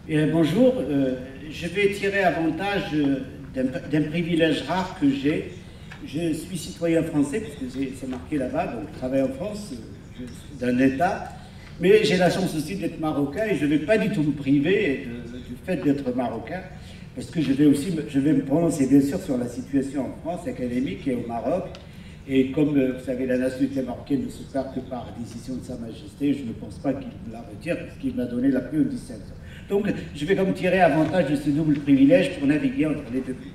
Bonjour, je vais tirer avantage d'un privilège rare que j'ai. Je suis citoyen français, parce que c'est marqué là-bas, donc je travaille en France, d'un État, mais j'ai la chance aussi d'être marocain et je ne vais pas du tout me priver du fait d'être marocain, parce que je vais me prononcer bien sûr sur la situation en France académique et au Maroc. Et comme vous savez, la nationalité marocaine ne se perd que par décision de Sa Majesté, je ne pense pas qu'il la retire, parce qu'il m'a donné la plus haute distinction. Donc, je vais comme tirer avantage de ce double privilège pour naviguer entre les deux pays.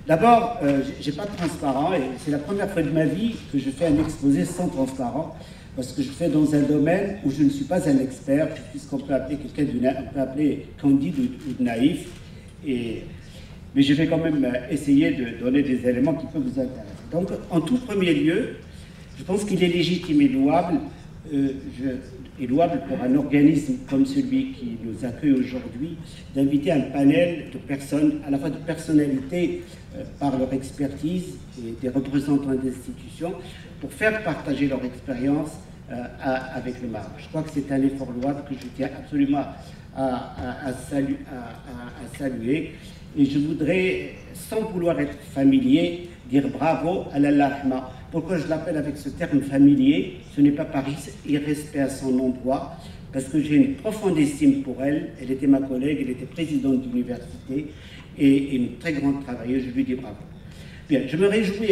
D'abord, je n'ai pas de transparent, et c'est la première fois de ma vie que je fais un exposé sans transparent, parce que je fais dans un domaine où je ne suis pas un expert, je suis ce qu'on peut appeler candide ou naïf, mais je vais quand même essayer de donner des éléments qui peuvent vous intéresser. Donc, en tout premier lieu, je pense qu'il est légitime et louable pour un organisme comme celui qui nous accueille aujourd'hui, d'inviter un panel de personnes, à la fois de personnalités par leur expertise et des représentants d'institutions, pour faire partager leur expérience avec le Maroc. Je crois que c'est un effort louable que je tiens absolument à saluer. Et je voudrais, sans vouloir être familier, dire bravo à la Lahma. Pourquoi je l'appelle avec ce terme familier? Ce n'est pas par irrespect à son endroit, parce que j'ai une profonde estime pour elle. Elle était ma collègue, elle était présidente d'université et une très grande travailleuse. Je lui dis bravo. Bien, je me réjouis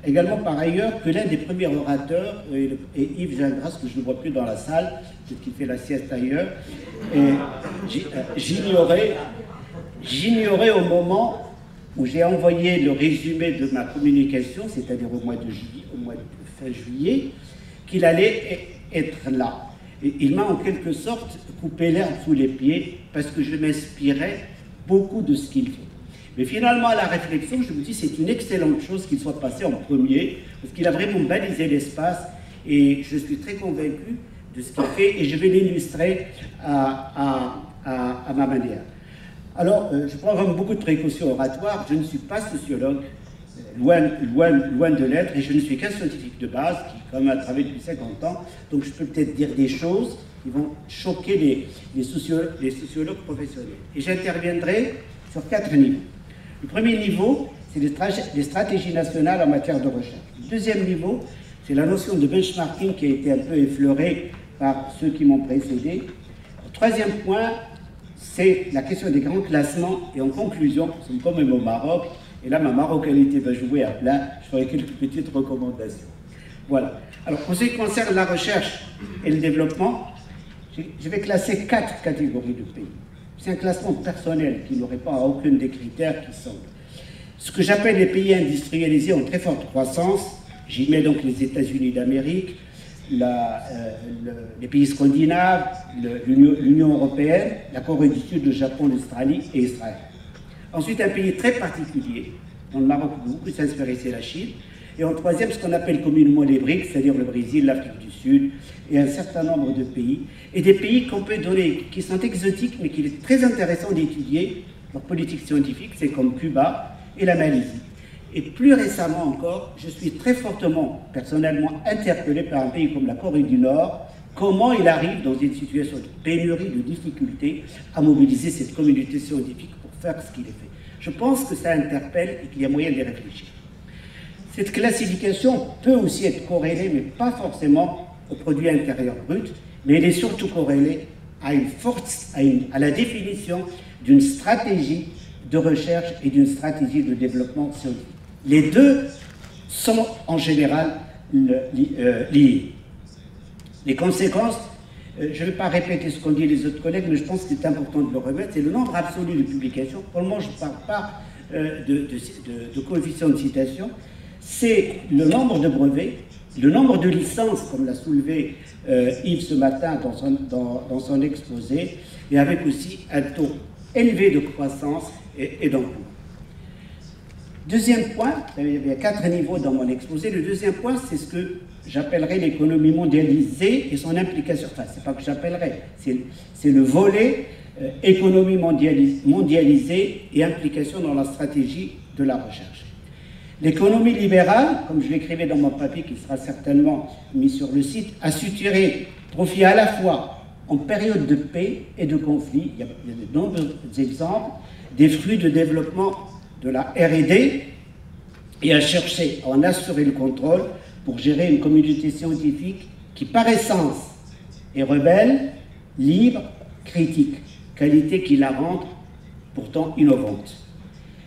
également par ailleurs que l'un des premiers orateurs est Yves Gingras, que je ne vois plus dans la salle, peut-être qu'il fait la sieste ailleurs. J'ignorais au moment où j'ai envoyé le résumé de ma communication, c'est-à-dire au mois de fin juillet, qu'il allait être là. Et il m'a en quelque sorte coupé l'herbe sous les pieds, parce que je m'inspirais beaucoup de ce qu'il fait. Mais finalement, à la réflexion, je me dis c'est une excellente chose qu'il soit passé en premier, parce qu'il a vraiment balisé l'espace, et je suis très convaincu de ce qu'il fait, et je vais l'illustrer à ma manière. Alors, je prends vraiment beaucoup de précautions oratoires. Je ne suis pas sociologue, loin de l'être, et je ne suis qu'un scientifique de base qui, quand même, a travaillé depuis 50 ans. Donc, je peux peut-être dire des choses qui vont choquer les sociologues professionnels. Et j'interviendrai sur 4 niveaux. Le premier niveau, c'est les stratégies nationales en matière de recherche. Le deuxième niveau, c'est la notion de benchmarking qui a été un peu effleurée par ceux qui m'ont précédé. Le troisième point, c'est la question des grands classements. Et en conclusion, nous sommes quand même au Maroc, et là ma marocanité va jouer à plein, je ferai quelques petites recommandations. Voilà. Alors, en ce qui concerne la recherche et le développement, je vais classer 4 catégories de pays. C'est un classement personnel qui ne répond à aucun des critères qui sont ce que j'appelle les pays industrialisés en très forte croissance. J'y mets donc les États-Unis d'Amérique, les pays scandinaves, l'Union européenne, la Corée du Sud, le Japon, l'Australie et Israël. Ensuite, un pays très particulier, dont le Maroc peut beaucoup s'inspirer, c'est la Chine. Et en troisième, ce qu'on appelle communément les BRICS, c'est-à-dire le Brésil, l'Afrique du Sud et un certain nombre de pays. Et des pays qu'on peut donner, qui sont exotiques, mais qu'il est très intéressant d'étudier leur politique scientifique, c'est comme Cuba et la Malaisie. Et plus récemment encore, je suis très fortement, personnellement, interpellé par un pays comme la Corée du Nord, comment il arrive dans une situation de pénurie, de difficulté, à mobiliser cette communauté scientifique pour faire ce qu'il est fait. Je pense que ça interpelle et qu'il y a moyen d'y réfléchir. Cette classification peut aussi être corrélée, mais pas forcément au produit intérieur brut, mais elle est surtout corrélée à la définition d'une stratégie de recherche et d'une stratégie de développement scientifique. Les deux sont en général liés. Les conséquences, je ne vais pas répéter ce qu'ont dit les autres collègues, mais je pense que c'est important de le remettre, c'est le nombre absolu de publications. Pour le moment, je ne parle pas de coefficient de citation, c'est le nombre de brevets, le nombre de licences, comme l'a soulevé Yves ce matin dans son exposé, et avec aussi un taux élevé de croissance et d'emploi. Deuxième point, il y a 4 niveaux dans mon exposé. Le deuxième point, c'est ce que j'appellerais l'économie mondialisée et son implication. Enfin, c'est pas que j'appellerais, c'est le volet économie mondialisée et implication dans la stratégie de la recherche. L'économie libérale, comme je l'écrivais dans mon papier qui sera certainement mis sur le site, a su tirer profit à la fois en période de paix et de conflit. Il y a de nombreux exemples des fruits de développement de la R&D et à chercher à en assurer le contrôle pour gérer une communauté scientifique qui, par essence, est rebelle, libre, critique, qualité qui la rend pourtant innovante.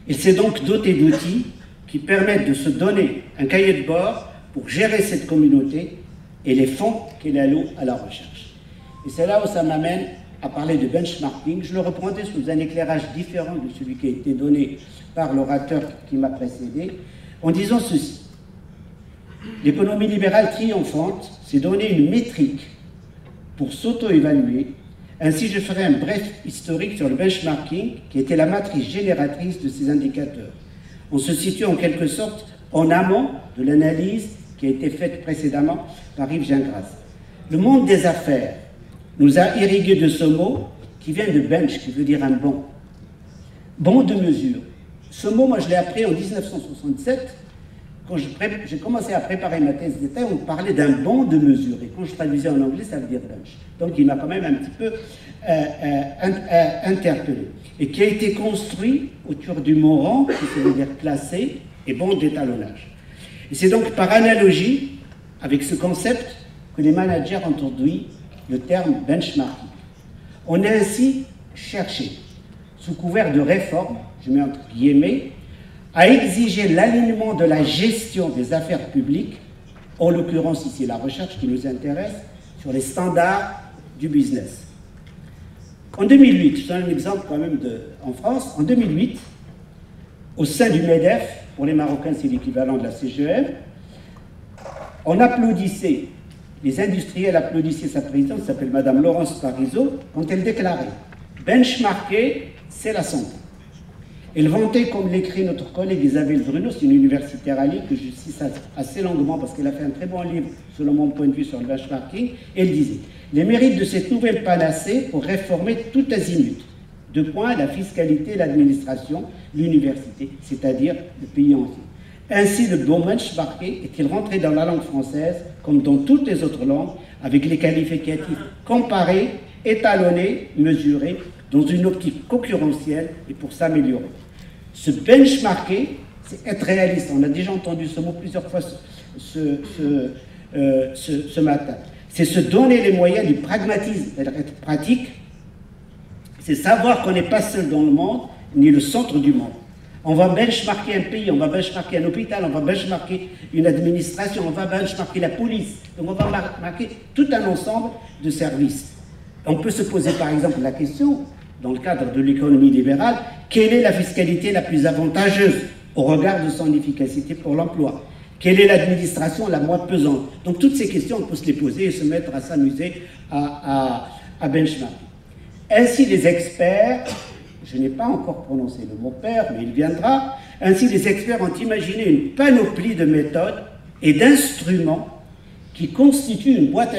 Il s'est donc doté d'outils qui permettent de se donner un cahier de bord pour gérer cette communauté et les fonds qu'elle alloue à la recherche. Et c'est là où ça m'amène à parler de benchmarking. Je le reprendrai sous un éclairage différent de celui qui a été donné par l'orateur qui m'a précédé, en disant ceci. L'économie libérale triomphante s'est donné une métrique pour s'auto-évaluer. Ainsi, je ferai un bref historique sur le benchmarking, qui était la matrice génératrice de ces indicateurs. On se situe en quelque sorte en amont de l'analyse qui a été faite précédemment par Yves Gingras. Le monde des affaires nous a irrigué de ce mot qui vient de bench, qui veut dire un bon. Bon de mesure. Ce mot, moi, je l'ai appris en 1967. Quand j'ai commencé à préparer ma thèse d'État, on parlait d'un bon de mesure. Et quand je traduisais en anglais, ça veut dire bench. Donc, il m'a quand même un petit peu interpellé. Et qui a été construit autour du mot rang, qui veut dire classé, et bon d'étalonnage. Et c'est donc par analogie avec ce concept que les managers ont introduit le terme benchmarking. On a ainsi cherché, sous couvert de réforme, je mets entre guillemets, à exiger l'alignement de la gestion des affaires publiques, en l'occurrence ici la recherche qui nous intéresse, sur les standards du business. En 2008, je donne un exemple quand même en France, en 2008, au sein du MEDEF, pour les Marocains c'est l'équivalent de la CGM, on applaudissait, les industriels applaudissaient sa présidente, qui s'appelle Madame Laurence Parisot, quand elle déclarait « Benchmarker, c'est la santé ». Elle vantait, comme l'écrit notre collègue Isabelle Bruno, c'est une universitaire à Lille que je cite assez longuement parce qu'elle a fait un très bon livre, selon mon point de vue, sur le benchmarking. Elle disait « Les mérites de cette nouvelle panacée pour réformer tout azimut. Deux points, la fiscalité, l'administration, l'université, c'est-à-dire le pays entier. Ainsi, le bon benchmarking est-il rentré dans la langue française, comme dans toutes les autres langues, avec les qualificatifs comparés, étalonnés, mesurés, dans une optique concurrentielle et pour s'améliorer. Se benchmarker, c'est être réaliste. On a déjà entendu ce mot plusieurs fois ce matin. C'est se donner les moyens du pragmatisme, être pratique. C'est savoir qu'on n'est pas seul dans le monde, ni le centre du monde. On va benchmarker un pays, on va benchmarker un hôpital, on va benchmarker une administration, on va benchmarker la police. Donc on va marquer tout un ensemble de services. On peut se poser par exemple la question, dans le cadre de l'économie libérale, quelle est la fiscalité la plus avantageuse au regard de son efficacité pour l'emploi? Quelle est l'administration la moins pesante? Donc toutes ces questions, on peut se les poser et se mettre à s'amuser à benchmarker. Ainsi les experts, je n'ai pas encore prononcé le mot père, mais il viendra, ainsi les experts ont imaginé une panoplie de méthodes et d'instruments qui constituent une boîte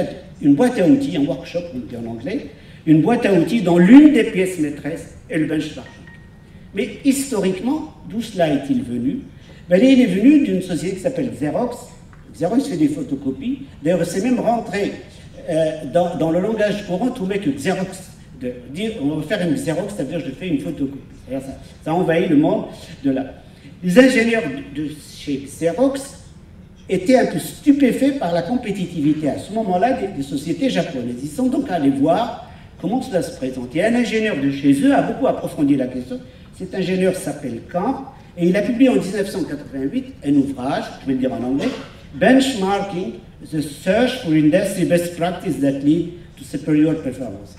à outils, un workshop, on dit en anglais, une boîte à outils dont l'une des pièces maîtresses est le benchmarking. Mais historiquement, d'où cela est-il venu? Ben, il est venu d'une société qui s'appelle Xerox. Xerox fait des photocopies. D'ailleurs, c'est même rentré dans le langage courant, tout met que Xerox, de dire on va faire une Xerox, c'est-à-dire je fais une photocopie. Ça envahit le monde de là. Les ingénieurs de chez Xerox étaient un peu stupéfaits par la compétitivité à ce moment-là des sociétés japonaises. Ils sont donc allés voir comment cela se présente. Et un ingénieur de chez eux a beaucoup approfondi la question. Cet ingénieur s'appelle Camp et il a publié en 1988 un ouvrage, je vais le dire en anglais, Benchmarking, the Search for Industry Best Practice that Lead to Superior Performance.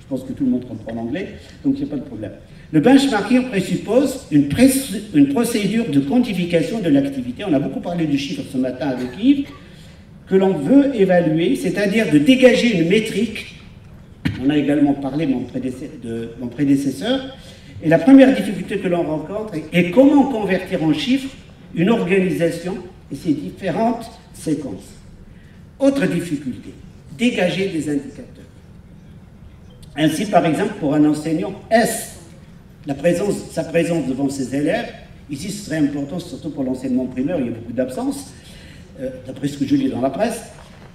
Je pense que tout le monde comprend l'anglais, donc il n'y a pas de problème. Le benchmarking présuppose une procédure de quantification de l'activité. On a beaucoup parlé du chiffre ce matin avec Yves, que l'on veut évaluer, c'est-à-dire de dégager une métrique. On a également parlé de mon prédécesseur. Et la première difficulté que l'on rencontre est comment convertir en chiffres une organisation et ses différentes séquences. Autre difficulté, dégager des indicateurs. Ainsi, par exemple, pour un enseignant, est-ce sa présence devant ses élèves? Ici, ce serait important, surtout pour l'enseignement primaire, il y a beaucoup d'absences, d'après ce que je lis dans la presse.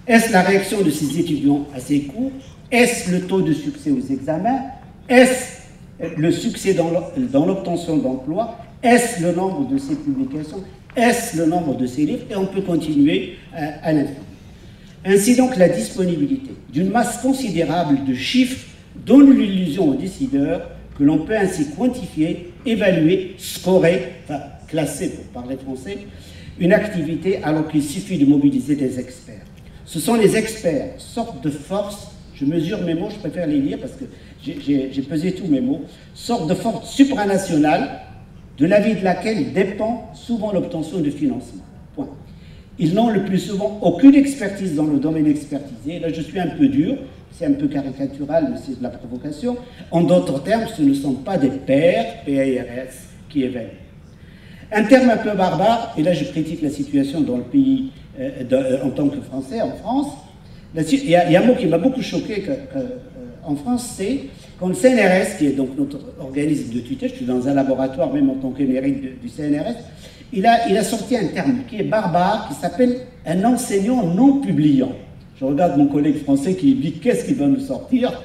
Est-ce la réaction de ces étudiants à ces cours? Est-ce le taux de succès aux examens? Est-ce le succès dans l'obtention d'emploi? Est-ce le nombre de ces publications? Est-ce le nombre de ces livres? Et on peut continuer à l'infini. Ainsi donc, la disponibilité d'une masse considérable de chiffres donne l'illusion aux décideurs que l'on peut ainsi quantifier, évaluer, scorer, enfin classer pour parler français, une activité alors qu'il suffit de mobiliser des experts. Ce sont les experts, sorte de force, je mesure mes mots, je préfère les lire parce que j'ai pesé tous mes mots, sorte de force supranationale de l'avis de laquelle dépend souvent l'obtention de financement. Point. Ils n'ont le plus souvent aucune expertise dans le domaine expertisé. Là, je suis un peu dur, c'est un peu caricatural, mais c'est de la provocation. En d'autres termes, ce ne sont pas des pairs, PAIRS, qui évaluent. Un terme un peu barbare, et là je critique la situation dans le pays en tant que Français, en France. Il y a un mot qui m'a beaucoup choqué en France, c'est quand le CNRS, qui est donc notre organisme de tutelle, je suis dans un laboratoire même en tant qu'émérite du CNRS, il a sorti un terme qui est barbare, qui s'appelle un enseignant non publiant. Je regarde mon collègue français qui dit qu'est-ce qu'il va nous sortir.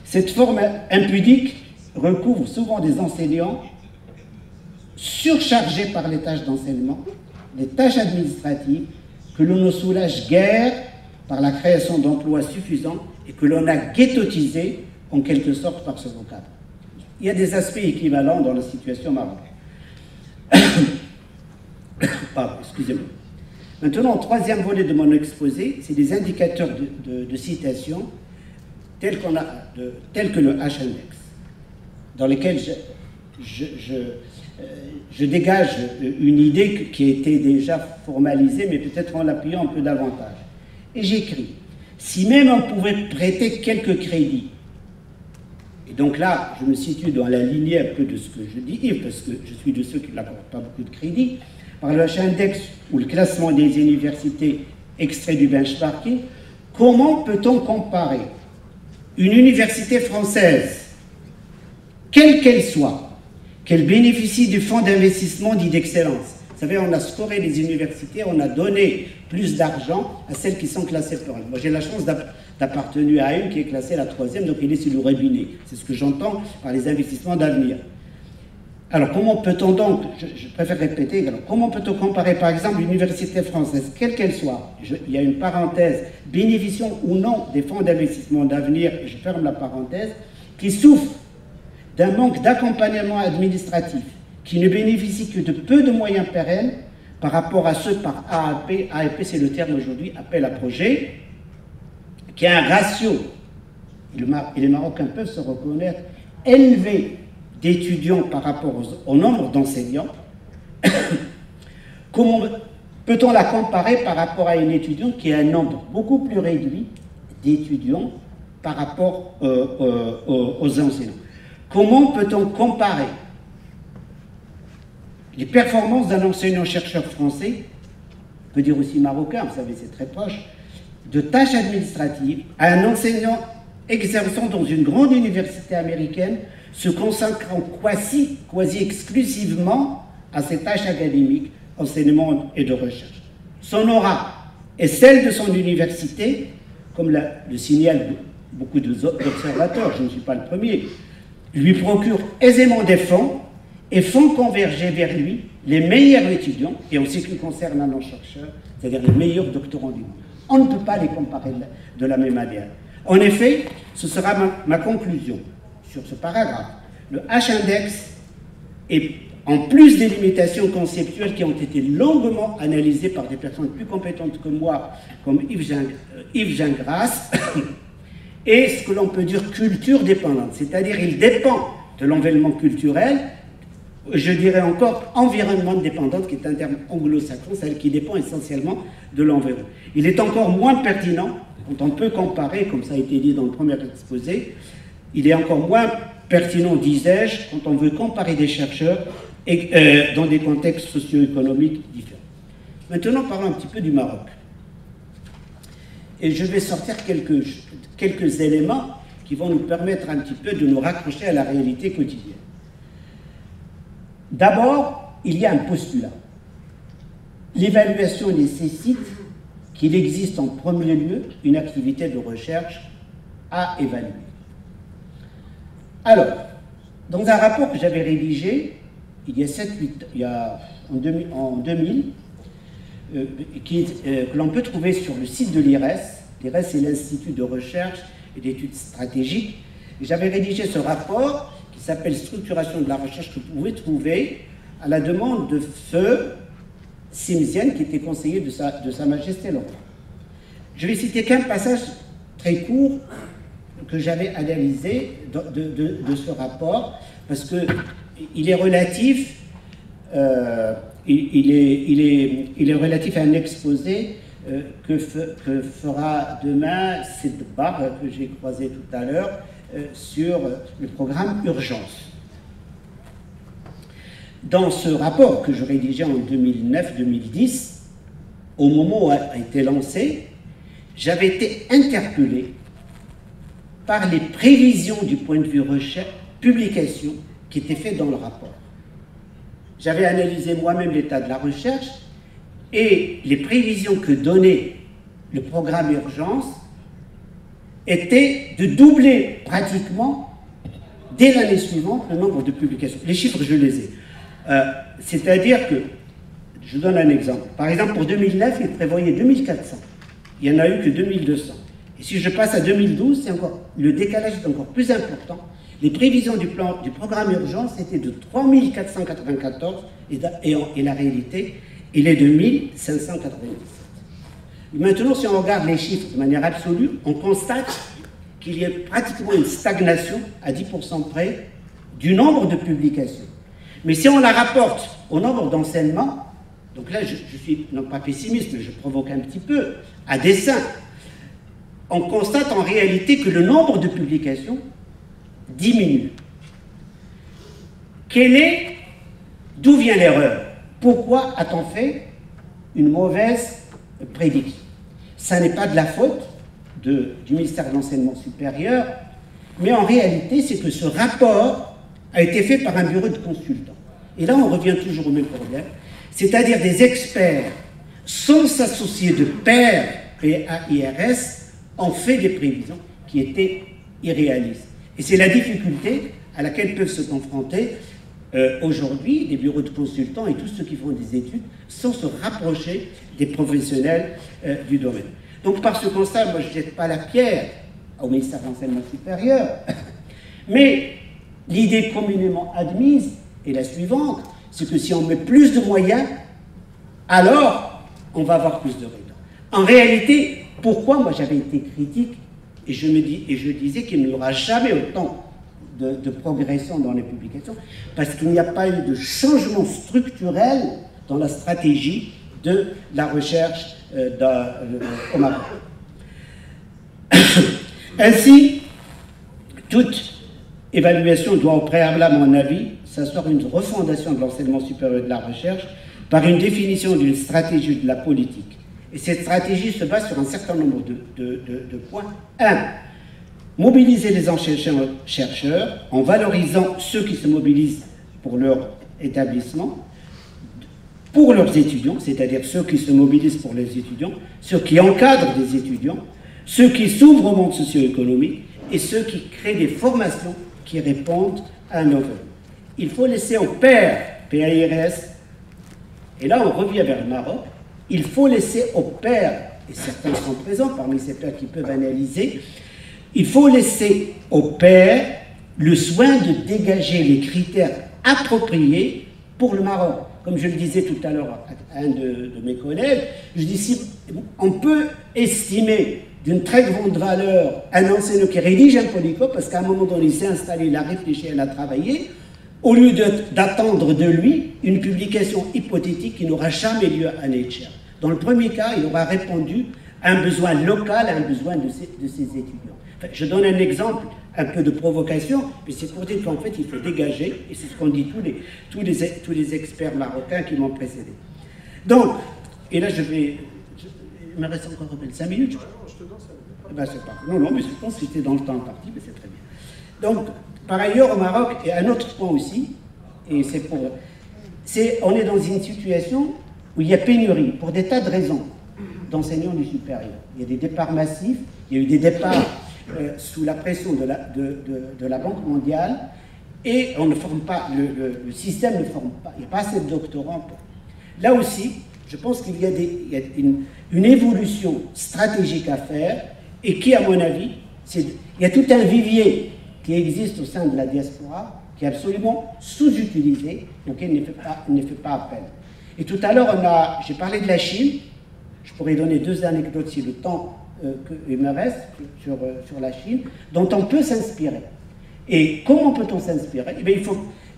Cette forme impudique recouvre souvent des enseignants surchargés par les tâches d'enseignement, les tâches administratives, que l'on ne soulage guère par la création d'emplois suffisants et que l'on a ghettotisés en quelque sorte par ce vocable. Il y a des aspects équivalents dans la situation marocaine. Pardon, excusez-moi. Maintenant, le troisième volet de mon exposé, c'est des indicateurs de citation tels que le H-index, dans lesquels je dégage une idée qui a été déjà formalisée, mais peut-être en l'appuyant un peu davantage. Et j'écris, si même on pouvait prêter quelques crédits, et donc là, je me situe dans la lignée un peu de ce que je dis, parce que je suis de ceux qui n'accordent pas beaucoup de crédits, par le H-index ou le classement des universités extrait du benchmarking, comment peut-on comparer une université française, quelle qu'elle soit, qu'elle bénéficie du fonds d'investissement dit d'excellence? Vous savez, on a scoré les universités, on a donné plus d'argent à celles qui sont classées pour elles. Moi, j'ai la chance d'appartenir à une qui est classée la 3e, donc il est sur le robinet. C'est ce que j'entends par les investissements d'avenir. Alors, comment peut-on donc, je préfère répéter, alors, comment peut-on comparer, par exemple, l'université française, quelle qu'elle soit, il y a une parenthèse, bénéficiant ou non des fonds d'investissement d'avenir, et je ferme la parenthèse, qui souffre d'un manque d'accompagnement administratif, qui ne bénéficie que de peu de moyens pérennes par rapport à ceux par AAP, AAP c'est le terme aujourd'hui, appel à projet, qui a un ratio, et les Marocains peuvent se reconnaître, élevé d'étudiants par rapport au nombre d'enseignants. Comment peut-on la comparer par rapport à une étudiante qui a un nombre beaucoup plus réduit d'étudiants par rapport aux enseignants? Comment peut-on comparer les performances d'un enseignant-chercheur français, on peut dire aussi marocain, vous savez, c'est très proche, de tâches administratives à un enseignant exerçant dans une grande université américaine, se consacrant quasi exclusivement à ses tâches académiques, enseignement et de recherche? Son aura et celle de son université, comme le signalent beaucoup d'observateurs, je ne suis pas le premier, lui procure aisément des fonds et font converger vers lui les meilleurs étudiants, et en ce qui concerne un chercheur, c'est-à-dire les meilleurs doctorants du monde. On ne peut pas les comparer de la même manière. En effet, ce sera ma conclusion sur ce paragraphe. Le H-index est, en plus des limitations conceptuelles qui ont été longuement analysées par des personnes plus compétentes que moi, comme Yves Gingras, est ce que l'on peut dire culture dépendante, c'est-à-dire il dépend de l'environnement culturel, je dirais encore environnement dépendant, qui est un terme anglo-saxon, celle qui dépend essentiellement de l'environnement. Il est encore moins pertinent, quand on peut comparer, comme ça a été dit dans le premier exposé, il est encore moins pertinent, disais-je, quand on veut comparer des chercheurs dans des contextes socio-économiques différents. Maintenant, parlons un petit peu du Maroc. Et je vais sortir quelques éléments qui vont nous permettre un petit peu de nous raccrocher à la réalité quotidienne. D'abord, il y a un postulat. L'évaluation nécessite qu'il existe en premier lieu une activité de recherche à évaluer. Alors, dans un rapport que j'avais rédigé il y a en 2000, que l'on peut trouver sur le site de l'IRES. L'IRES, c'est l'Institut de recherche et d'études stratégiques. J'avais rédigé ce rapport qui s'appelle « Structuration de la recherche » que vous pouvez trouver à la demande de Feu Simzienne, qui était conseiller de Sa Majesté le Roi. Je vais citer qu'un passage très court que j'avais analysé de ce rapport, parce qu'il est relatif, il est relatif à un exposé que fera demain Sid Barr, que j'ai croisé tout à l'heure, sur le programme Urgence. Dans ce rapport que je rédigeais en 2009-2010, au moment où a été lancé, j'avais été interpellé par les prévisions du point de vue recherche, publication, qui étaient faites dans le rapport. J'avais analysé moi-même l'état de la recherche et les prévisions que donnait le programme Urgence étaient de doubler pratiquement, dès l'année suivante, le nombre de publications. Les chiffres, je les ai. C'est-à-dire que, je donne un exemple. Par exemple, pour 2009, il prévoyait 2400. Il n'y en a eu que 2200. Et si je passe à 2012, le décalage est encore plus important. Les prévisions du programme Urgence étaient de 3494 et la réalité, il est de 1597. Maintenant, si on regarde les chiffres de manière absolue, on constate qu'il y a pratiquement une stagnation à 10% près du nombre de publications. Mais si on la rapporte au nombre d'enseignements, donc là je suis non pas pessimiste, mais je provoque un petit peu, à dessein, on constate en réalité que le nombre de publications diminue. D'où vient l'erreur? Pourquoi a-t-on fait une mauvaise prédiction? Ça n'est pas de la faute du ministère de l'Enseignement supérieur, mais en réalité, c'est que ce rapport a été fait par un bureau de consultants. Et là, on revient toujours au même problème, c'est-à-dire des experts, sans s'associer de pairs PAIRS, ont fait des prévisions qui étaient irréalistes. Et c'est la difficulté à laquelle peuvent se confronter aujourd'hui les bureaux de consultants et tous ceux qui font des études sans se rapprocher des professionnels du domaine. Donc par ce constat, moi je ne jette pas la pierre au ministère de l'Enseignement supérieur, mais l'idée communément admise est la suivante, c'est que si on met plus de moyens, alors on va avoir plus de résultats. En réalité, pourquoi moi j'avais été critique et je disais qu'il n'y aura jamais autant de progression dans les publications, parce qu'il n'y a pas eu de changement structurel dans la stratégie de la recherche au Maroc. Ainsi, toute évaluation doit au préalable, à mon avis, s'asseoir une refondation de l'enseignement supérieur et de la recherche par une définition d'une stratégie de la politique. Et cette stratégie se base sur un certain nombre de points. 1. Mobiliser les enseignants-chercheurs en valorisant ceux qui se mobilisent pour leur établissement, pour leurs étudiants, c'est-à-dire ceux qui se mobilisent pour les étudiants, ceux qui encadrent des étudiants, ceux qui s'ouvrent au monde socio-économique et ceux qui créent des formations qui répondent à un enjeu. Il faut laisser aux pairs PAIRS, et là on revient vers le Maroc, il faut laisser aux pairs, et certains sont présents parmi ces pairs qui peuvent analyser, il faut laisser aux pairs le soin de dégager les critères appropriés pour le Maroc. Comme je le disais tout à l'heure à un de mes collègues, je dis si on peut estimer d'une très grande valeur un enseignant qui rédige un polycope, parce qu'à un moment donné il s'est installé, il a réfléchi, il a travaillé, au lieu d'attendre de lui une publication hypothétique qui n'aura jamais lieu à Nature. Dans le premier cas, il aura répondu à un besoin local, à un besoin de ses étudiants. Enfin, je donne un exemple, un peu de provocation, mais c'est pour dire qu'en fait, il faut dégager, et c'est ce qu'ont dit tous les experts marocains qui m'ont précédé. Donc, et là, il me reste encore 5 minutes, je crois. Je te donne 5 minutes. Ben, c'est pas. Non, mais je pense que c'était dans le temps imparti, mais c'est très bien. Donc, par ailleurs, au Maroc, et un autre point aussi, et on est dans une situation où il y a pénurie, pour des tas de raisons. d'enseignants du supérieur. Il y a des départs massifs, il y a eu des départs sous la pression de la Banque mondiale, et on ne forme pas, le système ne forme pas, il n'y a pas assez de doctorants. Là aussi, je pense qu'il y a, une évolution stratégique à faire, et qui, à mon avis, il y a tout un vivier qui existe au sein de la diaspora, qui est absolument sous-utilisé, auquel il ne fait pas appel. Et tout à l'heure, j'ai parlé de la Chine. Je pourrais donner 2 anecdotes si le temps il me reste sur la Chine, dont on peut s'inspirer. Et comment peut-on s'inspirer? Eh bien,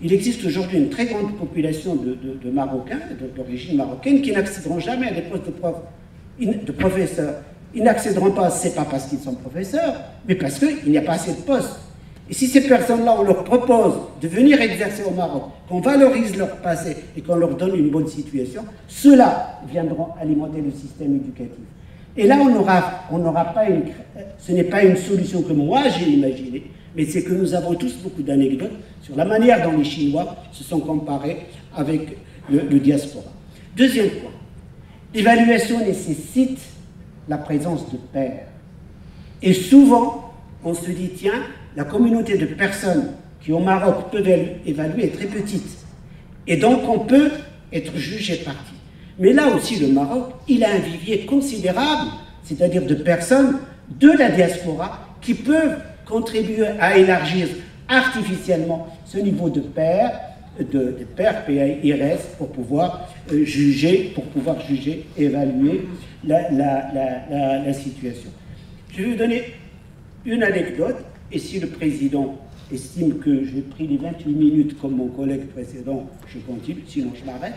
il existe aujourd'hui une très grande population de Marocains, d'origine marocaine, qui n'accéderont jamais à des postes de professeurs. Ils n'accéderont pas, c'est pas parce qu'ils sont professeurs, mais parce qu'il n'y a pas assez de postes. Et si ces personnes-là, on leur propose de venir exercer au Maroc, qu'on valorise leur passé et qu'on leur donne une bonne situation, ceux-là viendront alimenter le système éducatif. Et là, on n'aura pas ce n'est pas une solution que moi j'ai imaginée, mais c'est que nous avons tous beaucoup d'anecdotes sur la manière dont les Chinois se sont comparés avec le diaspora. Deuxième point, l'évaluation nécessite la présence de pairs. Et souvent, on se dit, tiens, la communauté de personnes qui au Maroc peuvent évaluer est très petite. Et donc on peut être jugé parti. Mais là aussi, le Maroc, il a un vivier considérable, c'est-à-dire de personnes de la diaspora qui peuvent contribuer à élargir artificiellement ce niveau de pairs, PAIRS, pour pouvoir juger, évaluer la situation. Je vais vous donner une anecdote, et si le président estime que j'ai pris les 28 minutes comme mon collègue précédent, je continue, sinon je m'arrête.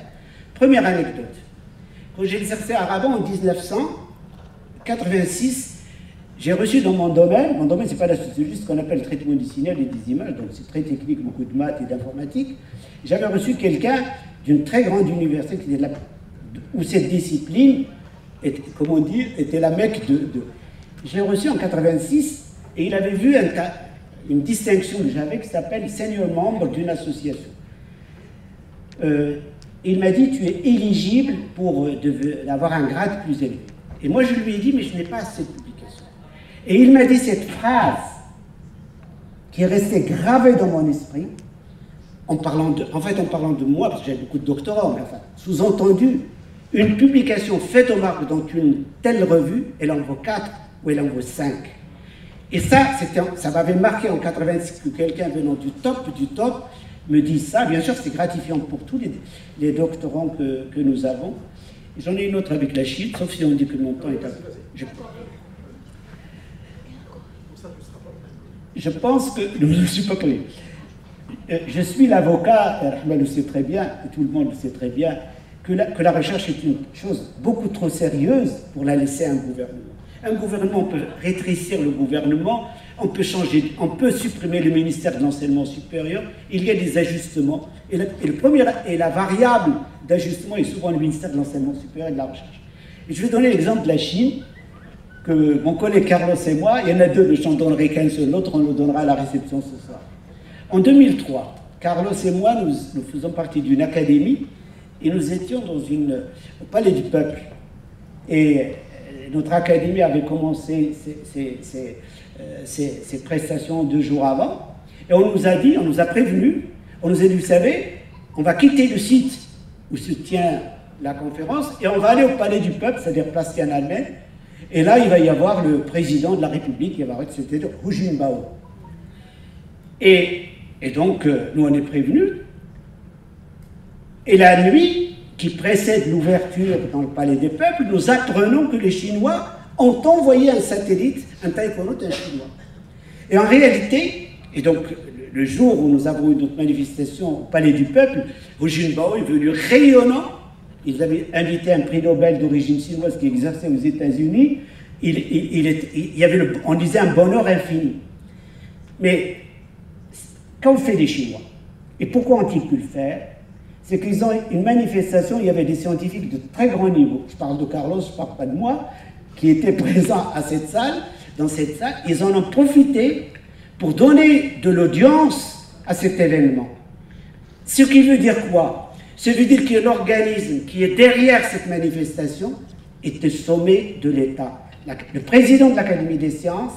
Première anecdote. Quand j'ai exercé à Rabat en 1986, j'ai reçu dans mon domaine c'est pas la sociologie, ce qu'on appelle le traitement du signal et des images, donc c'est très technique, beaucoup de maths et d'informatique. J'avais reçu quelqu'un d'une très grande université où cette discipline, était la mecque de... J'ai reçu en 86, et il avait vu une distinction que j'avais qui s'appelle senior membre d'une association. Il m'a dit, tu es éligible pour avoir un grade plus élevé. Et moi je lui ai dit, mais je n'ai pas assez de publications. Et il m'a dit cette phrase qui est restée gravée dans mon esprit, en parlant de moi, parce que j'avais beaucoup de doctorats, mais enfin, sous-entendu, une publication faite au Maroc dans une telle revue, elle en vaut 4 ou elle en vaut 5. Et ça m'avait marqué en 86 que quelqu'un venant du top me dise ça. Bien sûr, c'est gratifiant pour tous les doctorants que nous avons. J'en ai une autre avec la Chine, sauf si on dit que mon temps est à... Je pense que... Je ne suis pas pris. Je suis l'avocat, et Rahman le sait très bien, et tout le monde le sait très bien, que la recherche est une chose beaucoup trop sérieuse pour la laisser à un gouvernement. Un gouvernement peut rétrécir le gouvernement, on peut supprimer le ministère de l'enseignement supérieur, il y a des ajustements, et la variable d'ajustement est souvent le ministère de l'enseignement supérieur et de la recherche. Et je vais donner l'exemple de la Chine, que mon collègue Carlos et moi, il y en a deux, mais je n'en donnerai qu'un seul, l'autre on le donnera à la réception ce soir. En 2003, Carlos et moi, nous faisons partie d'une académie, et nous étions au Palais du Peuple. Et notre académie avait commencé ses prestations 2 jours avant, et on nous a prévenus, on nous a dit, vous savez, on va quitter le site où se tient la conférence, et on va aller au Palais du Peuple, c'est-à-dire place Tiananmen, et là, il va y avoir le président de la République, c'était Hu Jintao. Et donc, nous, on est prévenus, et la nuit qui précède l'ouverture dans le Palais des Peuples, nous apprenons que les Chinois ont envoyé un satellite, un taïkonaute, un Chinois. Et en réalité, et donc le jour où nous avons eu notre manifestation au Palais du Peuple, Hu Jintao est venu rayonnant. Ils avaient invité un prix Nobel d'origine chinoise qui exerçait aux États-Unis. On disait un bonheur infini. Mais qu'ont fait les Chinois? Et pourquoi ont-ils pu le faire? C'est qu'ils ont une manifestation, il y avait des scientifiques de très grand niveau. Je parle de Carlos, je ne parle pas de moi, qui étaient présents à cette salle, dans cette salle. Ils en ont profité pour donner de l'audience à cet événement. Ce qui veut dire quoi? Ça veut dire que l'organisme qui est derrière cette manifestation est au sommet de l'État. Le président de l'Académie des sciences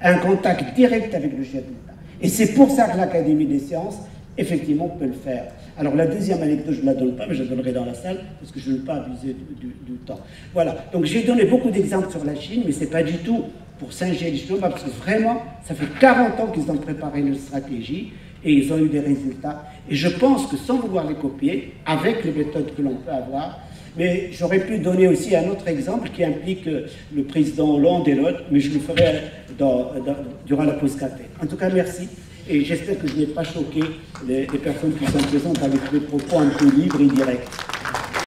a un contact direct avec le chef de l'État. Et c'est pour ça que l'Académie des sciences, effectivement, peut le faire. Alors la deuxième anecdote, je ne la donne pas, mais je la donnerai dans la salle, parce que je ne veux pas abuser du temps. Voilà, donc j'ai donné beaucoup d'exemples sur la Chine, mais ce n'est pas du tout pour singer les Chinois, parce que vraiment, ça fait 40 ans qu'ils ont préparé une stratégie, et ils ont eu des résultats. Et je pense que sans vouloir les copier, avec les méthodes que l'on peut avoir, mais j'aurais pu donner aussi un autre exemple qui implique le président Hollande et l'autre, mais je le ferai durant la pause café. En tout cas, merci. Et j'espère que je n'ai pas choqué les personnes qui sont présentes avec des propos un peu libres et directs.